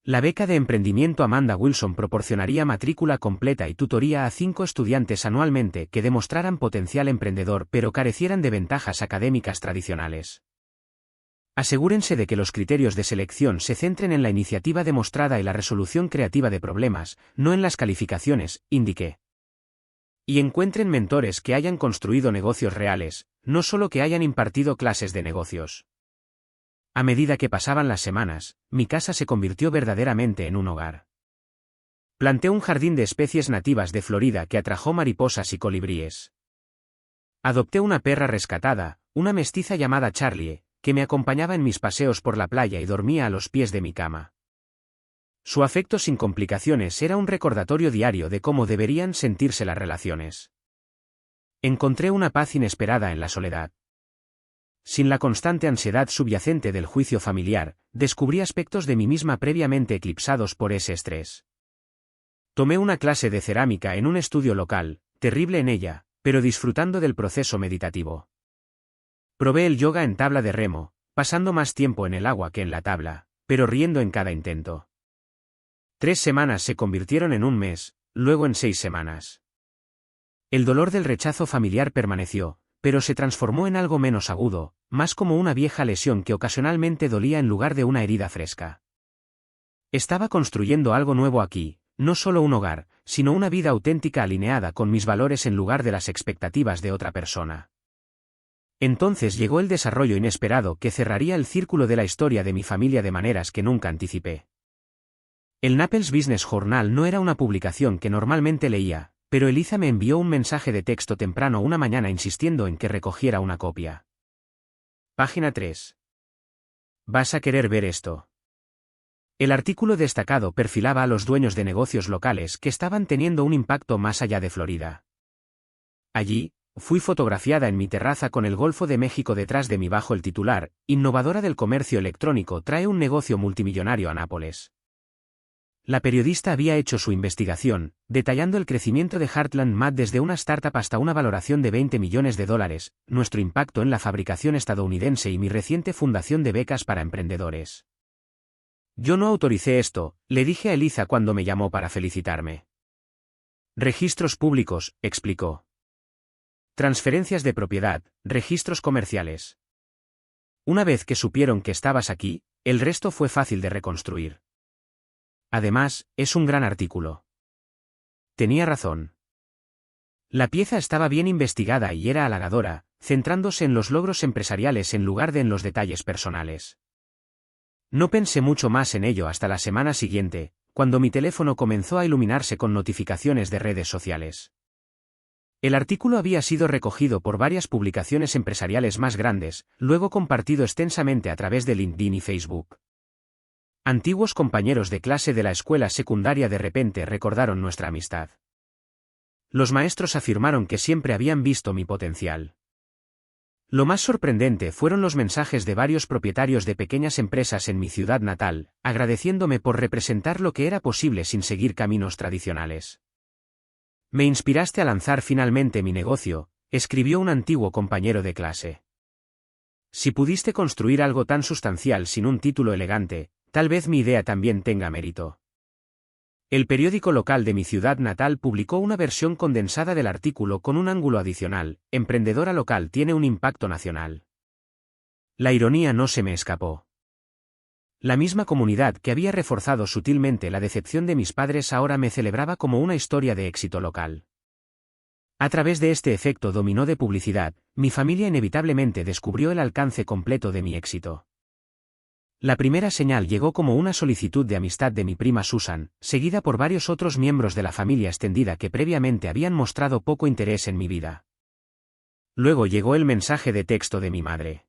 La beca de emprendimiento Amanda Wilson proporcionaría matrícula completa y tutoría a 5 estudiantes anualmente que demostraran potencial emprendedor pero carecieran de ventajas académicas tradicionales. Asegúrense de que los criterios de selección se centren en la iniciativa demostrada y la resolución creativa de problemas, no en las calificaciones, indiqué. Y encuentren mentores que hayan construido negocios reales, no solo que hayan impartido clases de negocios. A medida que pasaban las semanas, mi casa se convirtió verdaderamente en un hogar. Planté un jardín de especies nativas de Florida que atrajo mariposas y colibríes. Adopté una perra rescatada, una mestiza llamada Charlie, que me acompañaba en mis paseos por la playa y dormía a los pies de mi cama. Su afecto sin complicaciones era un recordatorio diario de cómo deberían sentirse las relaciones. Encontré una paz inesperada en la soledad. Sin la constante ansiedad subyacente del juicio familiar, descubrí aspectos de mí misma previamente eclipsados por ese estrés. Tomé una clase de cerámica en un estudio local, terrible en ella, pero disfrutando del proceso meditativo. Probé el yoga en tabla de remo, pasando más tiempo en el agua que en la tabla, pero riendo en cada intento. 3 semanas se convirtieron en un mes, luego en 6 semanas. El dolor del rechazo familiar permaneció, pero se transformó en algo menos agudo, más como una vieja lesión que ocasionalmente dolía en lugar de una herida fresca. Estaba construyendo algo nuevo aquí, no solo un hogar, sino una vida auténtica alineada con mis valores en lugar de las expectativas de otra persona. Entonces llegó el desarrollo inesperado que cerraría el círculo de la historia de mi familia de maneras que nunca anticipé. El Naples Business Journal no era una publicación que normalmente leía, pero Eliza me envió un mensaje de texto temprano una mañana insistiendo en que recogiera una copia. Página 3. ¿Vas a querer ver esto? El artículo destacado perfilaba a los dueños de negocios locales que estaban teniendo un impacto más allá de Florida. Allí, fui fotografiada en mi terraza con el Golfo de México detrás de mí bajo el titular, innovadora del comercio electrónico trae un negocio multimillonario a Nápoles. La periodista había hecho su investigación, detallando el crecimiento de Heartland Mat desde una startup hasta una valoración de $20 millones, nuestro impacto en la fabricación estadounidense y mi reciente fundación de becas para emprendedores. Yo no autoricé esto, le dije a Eliza cuando me llamó para felicitarme. Registros públicos, explicó. Transferencias de propiedad, registros comerciales. Una vez que supieron que estabas aquí, el resto fue fácil de reconstruir. Además, es un gran artículo. Tenía razón. La pieza estaba bien investigada y era halagadora, centrándose en los logros empresariales en lugar de en los detalles personales. No pensé mucho más en ello hasta la semana siguiente, cuando mi teléfono comenzó a iluminarse con notificaciones de redes sociales. El artículo había sido recogido por varias publicaciones empresariales más grandes, luego compartido extensamente a través de LinkedIn y Facebook. Antiguos compañeros de clase de la escuela secundaria de repente recordaron nuestra amistad. Los maestros afirmaron que siempre habían visto mi potencial. Lo más sorprendente fueron los mensajes de varios propietarios de pequeñas empresas en mi ciudad natal, agradeciéndome por representar lo que era posible sin seguir caminos tradicionales. Me inspiraste a lanzar finalmente mi negocio, escribió un antiguo compañero de clase. Si pudiste construir algo tan sustancial sin un título elegante, tal vez mi idea también tenga mérito. El periódico local de mi ciudad natal publicó una versión condensada del artículo con un ángulo adicional: emprendedora local tiene un impacto nacional. La ironía no se me escapó. La misma comunidad que había reforzado sutilmente la decepción de mis padres ahora me celebraba como una historia de éxito local. A través de este efecto dominó de publicidad, mi familia inevitablemente descubrió el alcance completo de mi éxito. La primera señal llegó como una solicitud de amistad de mi prima Susan, seguida por varios otros miembros de la familia extendida que previamente habían mostrado poco interés en mi vida. Luego llegó el mensaje de texto de mi madre.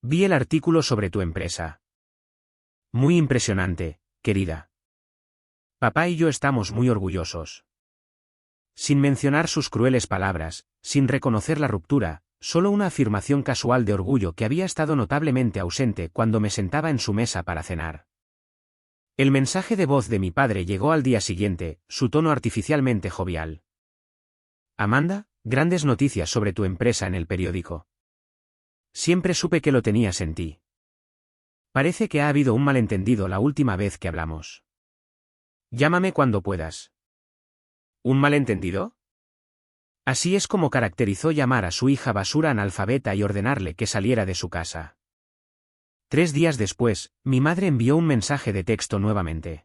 Vi el artículo sobre tu empresa. Muy impresionante, querida. Papá y yo estamos muy orgullosos. Sin mencionar sus crueles palabras, sin reconocer la ruptura, solo una afirmación casual de orgullo que había estado notablemente ausente cuando me sentaba en su mesa para cenar. El mensaje de voz de mi padre llegó al día siguiente, su tono artificialmente jovial. Amanda, grandes noticias sobre tu empresa en el periódico. Siempre supe que lo tenías en ti. Parece que ha habido un malentendido la última vez que hablamos. Llámame cuando puedas. ¿Un malentendido? Así es como caracterizó llamar a su hija basura analfabeta y ordenarle que saliera de su casa. 3 días después, mi madre envió un mensaje de texto nuevamente.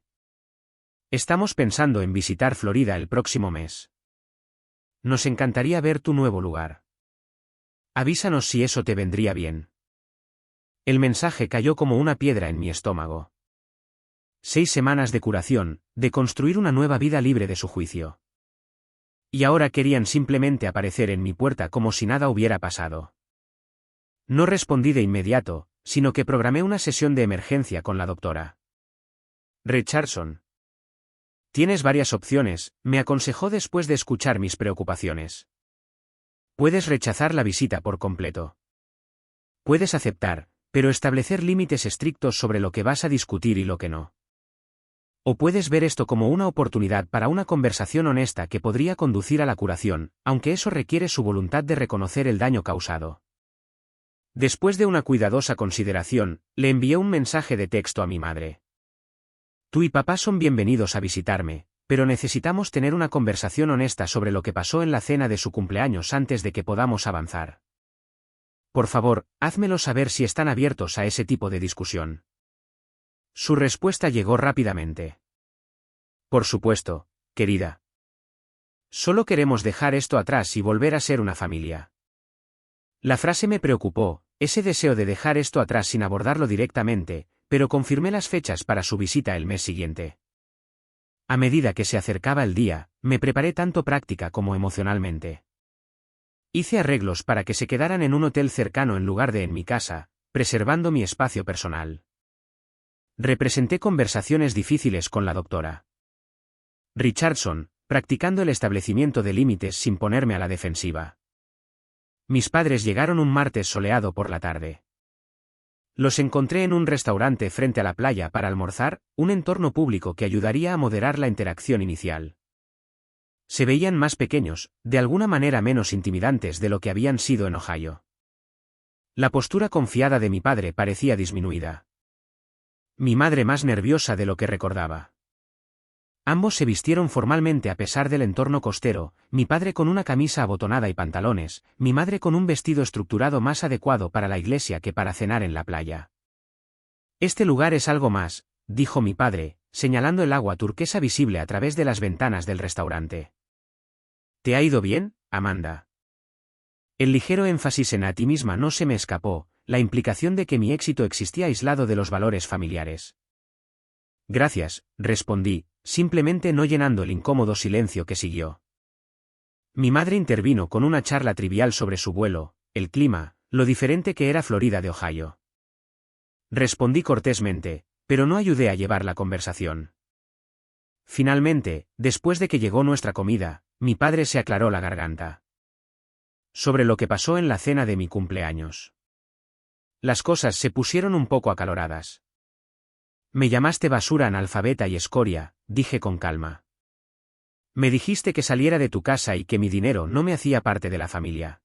Estamos pensando en visitar Florida el próximo mes. Nos encantaría ver tu nuevo lugar. Avísanos si eso te vendría bien. El mensaje cayó como una piedra en mi estómago. 6 semanas de curación, de construir una nueva vida libre de su juicio. Y ahora querían simplemente aparecer en mi puerta como si nada hubiera pasado. No respondí de inmediato, sino que programé una sesión de emergencia con la doctora Richardson. Tienes varias opciones, me aconsejó después de escuchar mis preocupaciones. Puedes rechazar la visita por completo. Puedes aceptar, pero establecer límites estrictos sobre lo que vas a discutir y lo que no. O puedes ver esto como una oportunidad para una conversación honesta que podría conducir a la curación, aunque eso requiere su voluntad de reconocer el daño causado. Después de una cuidadosa consideración, le envié un mensaje de texto a mi madre. Tú y papá son bienvenidos a visitarme, pero necesitamos tener una conversación honesta sobre lo que pasó en la cena de su cumpleaños antes de que podamos avanzar. Por favor, házmelo saber si están abiertos a ese tipo de discusión. Su respuesta llegó rápidamente. Por supuesto, querida. Solo queremos dejar esto atrás y volver a ser una familia. La frase me preocupó, ese deseo de dejar esto atrás sin abordarlo directamente, pero confirmé las fechas para su visita el mes siguiente. A medida que se acercaba el día, me preparé tanto práctica como emocionalmente. Hice arreglos para que se quedaran en un hotel cercano en lugar de en mi casa, preservando mi espacio personal. Representé conversaciones difíciles con la doctora Richardson, practicando el establecimiento de límites sin ponerme a la defensiva. Mis padres llegaron un martes soleado por la tarde. Los encontré en un restaurante frente a la playa para almorzar, un entorno público que ayudaría a moderar la interacción inicial. Se veían más pequeños, de alguna manera menos intimidantes de lo que habían sido en Ohio. La postura confiada de mi padre parecía disminuida. Mi madre más nerviosa de lo que recordaba. Ambos se vistieron formalmente a pesar del entorno costero, mi padre con una camisa abotonada y pantalones, mi madre con un vestido estructurado más adecuado para la iglesia que para cenar en la playa. Este lugar es algo más, dijo mi padre, señalando el agua turquesa visible a través de las ventanas del restaurante. ¿Te ha ido bien, Amanda? El ligero énfasis en a ti misma no se me escapó, la implicación de que mi éxito existía aislado de los valores familiares. Gracias, respondí, simplemente no llenando el incómodo silencio que siguió. Mi madre intervino con una charla trivial sobre su vuelo, el clima, lo diferente que era Florida de Ohio. Respondí cortésmente, pero no ayudé a llevar la conversación. Finalmente, después de que llegó nuestra comida, mi padre se aclaró la garganta. Sobre lo que pasó en la cena de mi cumpleaños. Las cosas se pusieron un poco acaloradas. Me llamaste basura, analfabeta y escoria, dije con calma. Me dijiste que saliera de tu casa y que mi dinero no me hacía parte de la familia.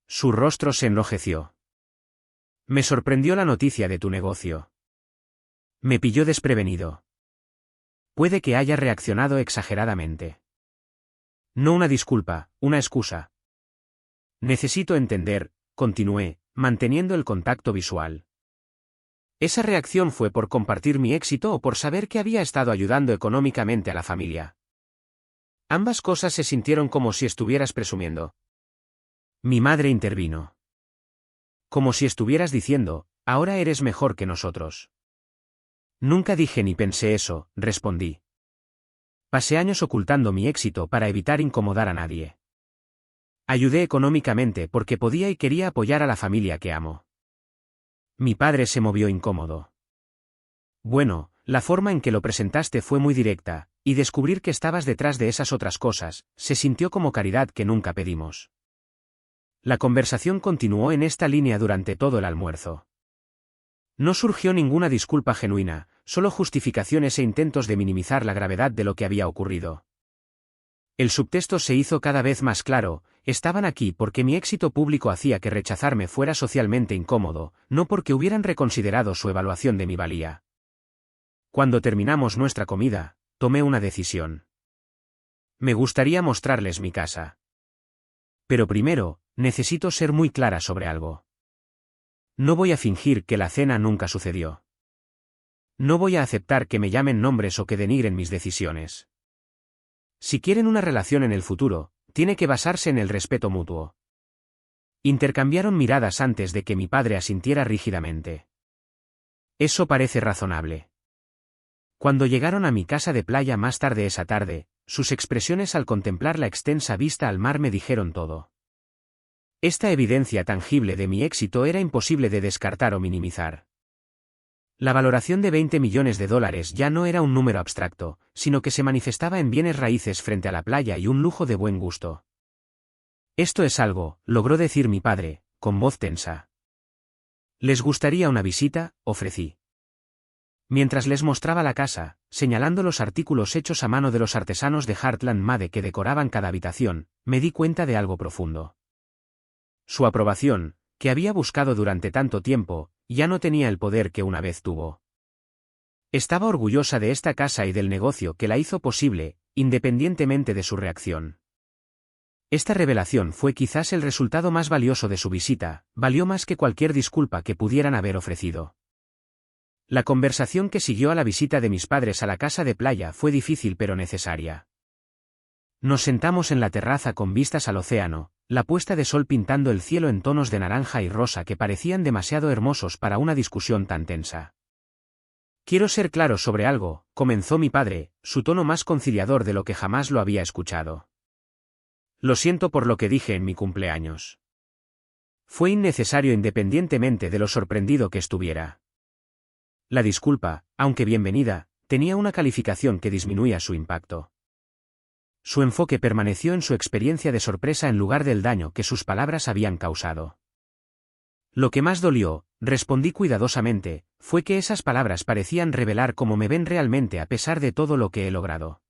Su rostro se enrojeció. Me sorprendió la noticia de tu negocio. Me pilló desprevenido. Puede que haya reaccionado exageradamente. No una disculpa, una excusa. Necesito entender, continué, manteniendo el contacto visual. ¿Esa reacción fue por compartir mi éxito o por saber que había estado ayudando económicamente a la familia? Ambas cosas se sintieron como si estuvieras presumiendo. Mi madre intervino. Como si estuvieras diciendo, ahora eres mejor que nosotros. Nunca dije ni pensé eso, respondí. Pasé años ocultando mi éxito para evitar incomodar a nadie. Ayudé económicamente porque podía y quería apoyar a la familia que amo. Mi padre se movió incómodo. Bueno, la forma en que lo presentaste fue muy directa, y descubrir que estabas detrás de esas otras cosas, se sintió como caridad que nunca pedimos. La conversación continuó en esta línea durante todo el almuerzo. No surgió ninguna disculpa genuina, solo justificaciones e intentos de minimizar la gravedad de lo que había ocurrido. El subtexto se hizo cada vez más claro, estaban aquí porque mi éxito público hacía que rechazarme fuera socialmente incómodo, no porque hubieran reconsiderado su evaluación de mi valía. Cuando terminamos nuestra comida, tomé una decisión. Me gustaría mostrarles mi casa. Pero primero, necesito ser muy clara sobre algo. No voy a fingir que la cena nunca sucedió. No voy a aceptar que me llamen nombres o que denigren mis decisiones. Si quieren una relación en el futuro, tiene que basarse en el respeto mutuo. Intercambiaron miradas antes de que mi padre asintiera rígidamente. Eso parece razonable. Cuando llegaron a mi casa de playa más tarde esa tarde, sus expresiones al contemplar la extensa vista al mar me dijeron todo. Esta evidencia tangible de mi éxito era imposible de descartar o minimizar. La valoración de $20 millones ya no era un número abstracto, sino que se manifestaba en bienes raíces frente a la playa y un lujo de buen gusto. Esto es algo, logró decir mi padre, con voz tensa. ¿Les gustaría una visita?, ofrecí. Mientras les mostraba la casa, señalando los artículos hechos a mano de los artesanos de Heartland Made que decoraban cada habitación, me di cuenta de algo profundo. Su aprobación, que había buscado durante tanto tiempo, ya no tenía el poder que una vez tuvo. Estaba orgullosa de esta casa y del negocio que la hizo posible, independientemente de su reacción. Esta revelación fue quizás el resultado más valioso de su visita, valió más que cualquier disculpa que pudieran haber ofrecido. La conversación que siguió a la visita de mis padres a la casa de playa fue difícil pero necesaria. Nos sentamos en la terraza con vistas al océano, la puesta de sol pintando el cielo en tonos de naranja y rosa que parecían demasiado hermosos para una discusión tan tensa. Quiero ser claro sobre algo, comenzó mi padre, su tono más conciliador de lo que jamás lo había escuchado. Lo siento por lo que dije en mi cumpleaños. Fue innecesario independientemente de lo sorprendido que estuviera. La disculpa, aunque bienvenida, tenía una calificación que disminuía su impacto. Su enfoque permaneció en su experiencia de sorpresa en lugar del daño que sus palabras habían causado. Lo que más dolió, respondí cuidadosamente, fue que esas palabras parecían revelar cómo me ven realmente a pesar de todo lo que he logrado.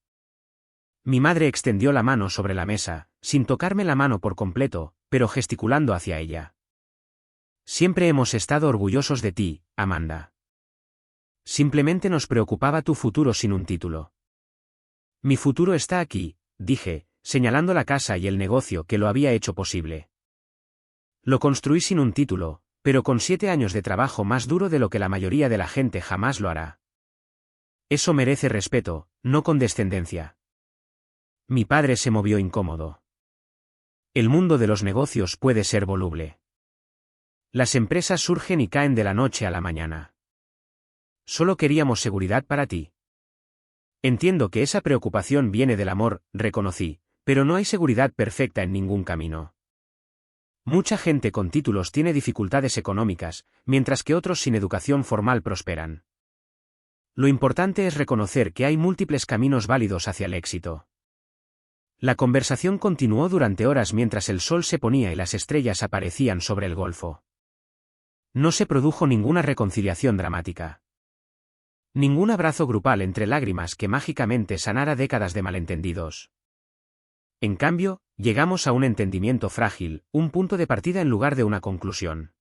Mi madre extendió la mano sobre la mesa, sin tocarme la mano por completo, pero gesticulando hacia ella. Siempre hemos estado orgullosos de ti, Amanda. Simplemente nos preocupaba tu futuro sin un título. Mi futuro está aquí, dije, señalando la casa y el negocio que lo había hecho posible. Lo construí sin un título, pero con 7 años de trabajo más duro de lo que la mayoría de la gente jamás lo hará. Eso merece respeto, no condescendencia. Mi padre se movió incómodo. El mundo de los negocios puede ser voluble. Las empresas surgen y caen de la noche a la mañana. Solo queríamos seguridad para ti. Entiendo que esa preocupación viene del amor, reconocí, pero no hay seguridad perfecta en ningún camino. Mucha gente con títulos tiene dificultades económicas, mientras que otros sin educación formal prosperan. Lo importante es reconocer que hay múltiples caminos válidos hacia el éxito. La conversación continuó durante horas mientras el sol se ponía y las estrellas aparecían sobre el golfo. No se produjo ninguna reconciliación dramática. Ningún abrazo grupal entre lágrimas que mágicamente sanara décadas de malentendidos. En cambio, llegamos a un entendimiento frágil, un punto de partida en lugar de una conclusión.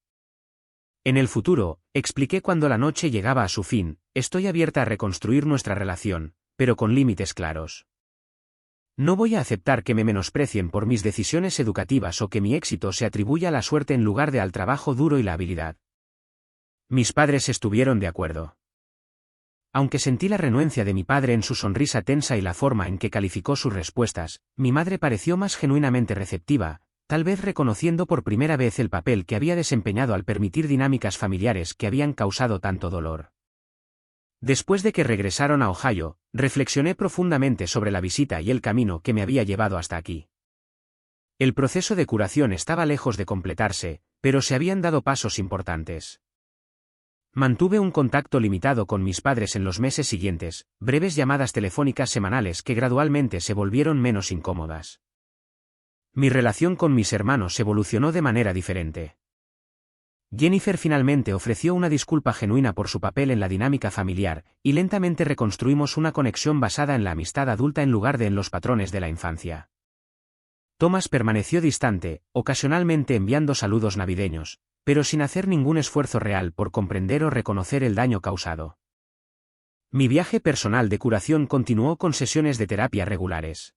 En el futuro, expliqué cuando la noche llegaba a su fin, estoy abierta a reconstruir nuestra relación, pero con límites claros. No voy a aceptar que me menosprecien por mis decisiones educativas o que mi éxito se atribuya a la suerte en lugar de al trabajo duro y la habilidad. Mis padres estuvieron de acuerdo. Aunque sentí la renuencia de mi padre en su sonrisa tensa y la forma en que calificó sus respuestas, mi madre pareció más genuinamente receptiva, tal vez reconociendo por primera vez el papel que había desempeñado al permitir dinámicas familiares que habían causado tanto dolor. Después de que regresaron a Ohio, reflexioné profundamente sobre la visita y el camino que me había llevado hasta aquí. El proceso de curación estaba lejos de completarse, pero se habían dado pasos importantes. Mantuve un contacto limitado con mis padres en los meses siguientes, breves llamadas telefónicas semanales que gradualmente se volvieron menos incómodas. Mi relación con mis hermanos evolucionó de manera diferente. Jennifer finalmente ofreció una disculpa genuina por su papel en la dinámica familiar, y lentamente reconstruimos una conexión basada en la amistad adulta en lugar de en los patrones de la infancia. Thomas permaneció distante, ocasionalmente enviando saludos navideños, pero sin hacer ningún esfuerzo real por comprender o reconocer el daño causado. Mi viaje personal de curación continuó con sesiones de terapia regulares.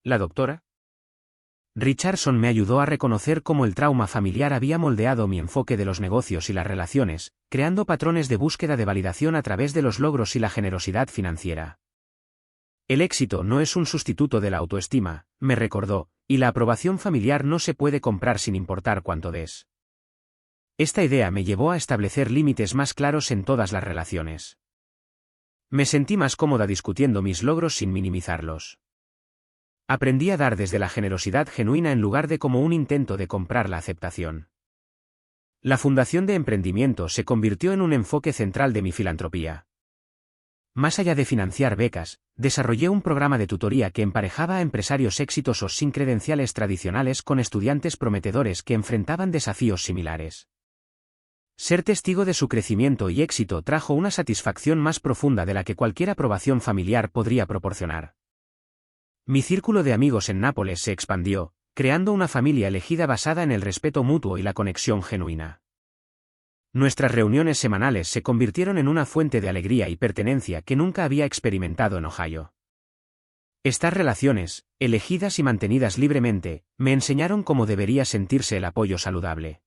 La doctora Richardson me ayudó a reconocer cómo el trauma familiar había moldeado mi enfoque de los negocios y las relaciones, creando patrones de búsqueda de validación a través de los logros y la generosidad financiera. El éxito no es un sustituto de la autoestima, me recordó, y la aprobación familiar no se puede comprar sin importar cuánto des. Esta idea me llevó a establecer límites más claros en todas las relaciones. Me sentí más cómoda discutiendo mis logros sin minimizarlos. Aprendí a dar desde la generosidad genuina en lugar de como un intento de comprar la aceptación. La Fundación de Emprendimiento se convirtió en un enfoque central de mi filantropía. Más allá de financiar becas, desarrollé un programa de tutoría que emparejaba a empresarios exitosos sin credenciales tradicionales con estudiantes prometedores que enfrentaban desafíos similares. Ser testigo de su crecimiento y éxito trajo una satisfacción más profunda de la que cualquier aprobación familiar podría proporcionar. Mi círculo de amigos en Nápoles se expandió, creando una familia elegida basada en el respeto mutuo y la conexión genuina. Nuestras reuniones semanales se convirtieron en una fuente de alegría y pertenencia que nunca había experimentado en Ohio. Estas relaciones, elegidas y mantenidas libremente, me enseñaron cómo debería sentirse el apoyo saludable.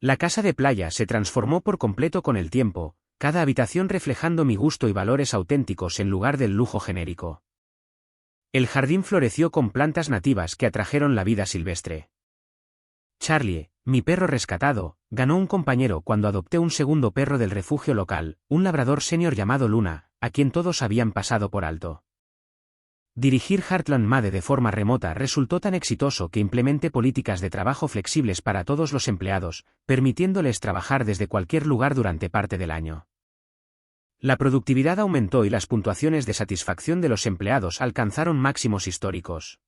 La casa de playa se transformó por completo con el tiempo, cada habitación reflejando mi gusto y valores auténticos en lugar del lujo genérico. El jardín floreció con plantas nativas que atrajeron la vida silvestre. Charlie, mi perro rescatado, ganó un compañero cuando adopté un segundo perro del refugio local, un labrador senior llamado Luna, a quien todos habían pasado por alto. Dirigir Heartland Made de forma remota resultó tan exitoso que implementé políticas de trabajo flexibles para todos los empleados, permitiéndoles trabajar desde cualquier lugar durante parte del año. La productividad aumentó y las puntuaciones de satisfacción de los empleados alcanzaron máximos históricos.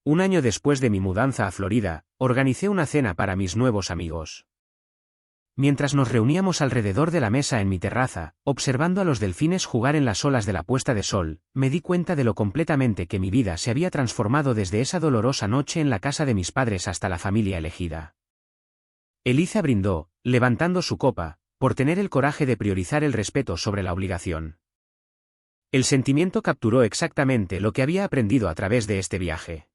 Un año después de mi mudanza a Florida, organicé una cena para mis nuevos amigos. Mientras nos reuníamos alrededor de la mesa en mi terraza, observando a los delfines jugar en las olas de la puesta de sol, me di cuenta de lo completamente que mi vida se había transformado desde esa dolorosa noche en la casa de mis padres hasta la familia elegida. Eliza brindó, levantando su copa, por tener el coraje de priorizar el respeto sobre la obligación. El sentimiento capturó exactamente lo que había aprendido a través de este viaje.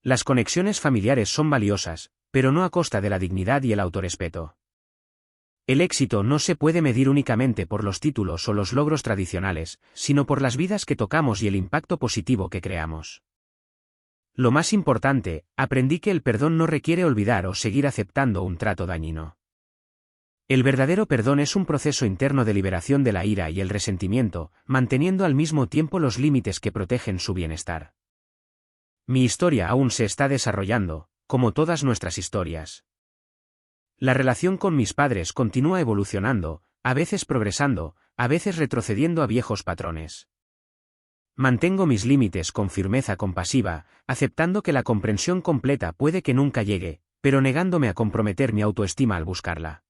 Las conexiones familiares son valiosas, pero no a costa de la dignidad y el autorrespeto. El éxito no se puede medir únicamente por los títulos o los logros tradicionales, sino por las vidas que tocamos y el impacto positivo que creamos. Lo más importante, aprendí que el perdón no requiere olvidar o seguir aceptando un trato dañino. El verdadero perdón es un proceso interno de liberación de la ira y el resentimiento, manteniendo al mismo tiempo los límites que protegen su bienestar. Mi historia aún se está desarrollando, como todas nuestras historias. La relación con mis padres continúa evolucionando, a veces progresando, a veces retrocediendo a viejos patrones. Mantengo mis límites con firmeza compasiva, aceptando que la comprensión completa puede que nunca llegue, pero negándome a comprometer mi autoestima al buscarla.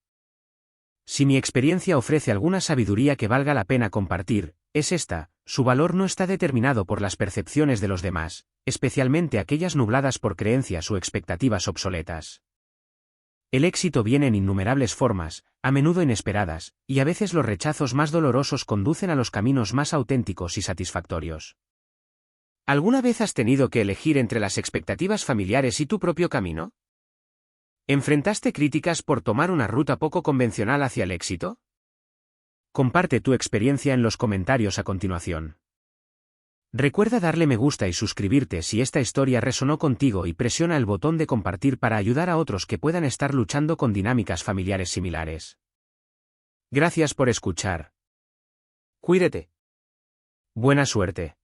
Si mi experiencia ofrece alguna sabiduría que valga la pena compartir, es esta: su valor no está determinado por las percepciones de los demás, especialmente aquellas nubladas por creencias o expectativas obsoletas. El éxito viene en innumerables formas, a menudo inesperadas, y a veces los rechazos más dolorosos conducen a los caminos más auténticos y satisfactorios. ¿Alguna vez has tenido que elegir entre las expectativas familiares y tu propio camino? ¿Enfrentaste críticas por tomar una ruta poco convencional hacia el éxito? Comparte tu experiencia en los comentarios a continuación. Recuerda darle me gusta y suscribirte si esta historia resonó contigo y presiona el botón de compartir para ayudar a otros que puedan estar luchando con dinámicas familiares similares. Gracias por escuchar. Cuídate. Buena suerte.